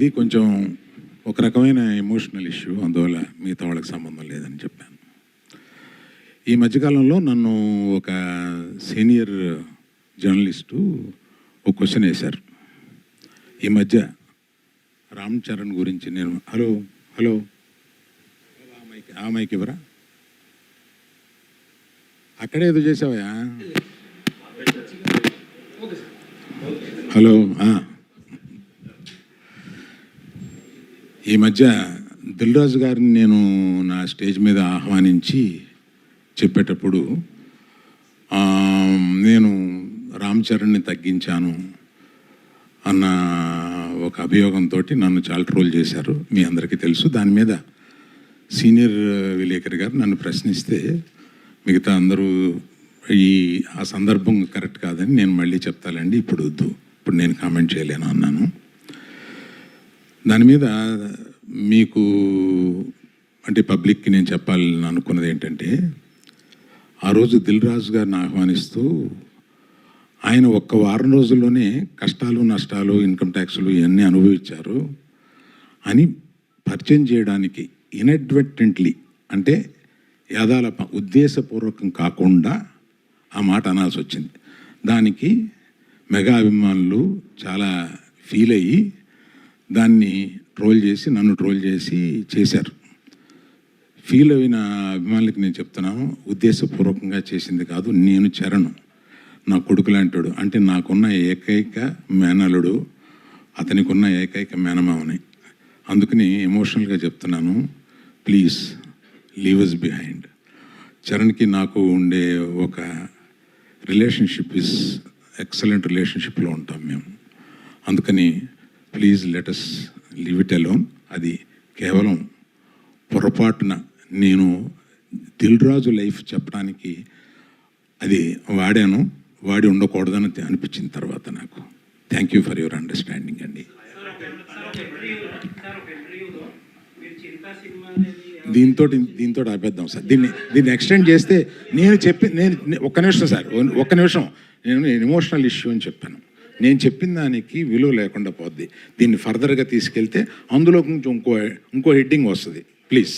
ఇది కొంచెం ఒక రకమైన ఎమోషనల్ ఇష్యూ, అందువల్ల మిగతా వాళ్ళకి సంబంధం లేదని చెప్పాను. ఈ మధ్యకాలంలో నన్ను ఒక సీనియర్ జర్నలిస్టు ఒక క్వశ్చన్ వేశారు. ఈ మధ్య రామ్ చరణ్ గురించి నేను హలో హలో ఆ మైక్ ఇవ్వరా, అక్కడే ఏదో చేసావా, హలో. ఈ మధ్య దిల్ రాజు గారిని నేను నా స్టేజ్ మీద ఆహ్వానించి చెప్పేటప్పుడు నేను రామ్ చరణ్ని తగ్గించాను అన్న ఒక అభియోగంతో నన్ను చాలా ట్రోల్ చేశారు, మీ అందరికీ తెలుసు. దాని మీద సీనియర్ విలేకరి గారు నన్ను ప్రశ్నిస్తే మిగతా అందరూ ఆ సందర్భం కరెక్ట్ కాదని నేను మళ్ళీ చెప్తానండి, ఇప్పుడు వద్దు, ఇప్పుడు నేను కామెంట్ చేయలేను అన్నాను. దాని మీద మీకు అంటే పబ్లిక్కి నేను చెప్పాలని అనుకున్నది ఏంటంటే, ఆ రోజు దిల్ రాజు గారిని ఆహ్వానిస్తూ ఆయన ఒక్క వారం రోజుల్లోనే కష్టాలు నష్టాలు ఇన్కమ్ ట్యాక్స్లు ఇవన్నీ అనుభవించారు అని పరిచయం చేయడానికి ఇన్అడ్వర్టెంట్లీ అంటే యాదాలప ఉద్దేశపూర్వకం కాకుండా ఆ మాట అనాల్సి వచ్చింది. దానికి మెగా అభిమానులు చాలా ఫీల్ అయ్యి దాన్ని ట్రోల్ చేసి నన్ను ట్రోల్ చేసి చేశారు. ఫీల్ అయిన అభిమానులకి నేను చెప్తున్నాను, ఉద్దేశపూర్వకంగా చేసింది కాదు. నేను చరణ్ నా కొడుకు లాంటాడు, అంటే నాకున్న ఏకైక మేనలుడు, అతనికి ఉన్న ఏకైక మేనమావని. అందుకని ఎమోషనల్గా చెప్తున్నాను, ప్లీజ్ లీవ్ అస్ బిహైండ్. చరణ్కి నాకు ఉండే ఒక రిలేషన్షిప్ ఇస్ ఎక్సలెంట్ రిలేషన్షిప్లో ఉంటాం మేము. అందుకని please let us leave it alone. అది కేవలం పొరపాటున నేను దిల్ రాజు లైఫ్ చెప్పడానికి అది వాడి ఉండకూడదని అనిపించిన తర్వాత నాకు. Thank you for your understanding అండి. దీంతో ఆపేద్దాం సార్, దీన్ని ఎక్స్టెండ్ చేస్తే నేను ఒక్క నిమిషం సార్, ఒక్క నిమిషం. నేను ఎమోషనల్ ఇష్యూ అని చెప్పాను. నేను చెప్పిన దానికి విలువ లేకుండా పోద్ది. దీన్ని ఫర్దర్గా తీసుకెళ్తే అందులో కొంచెం ఇంకో హెడ్డింగ్ వస్తుంది. ప్లీజ్.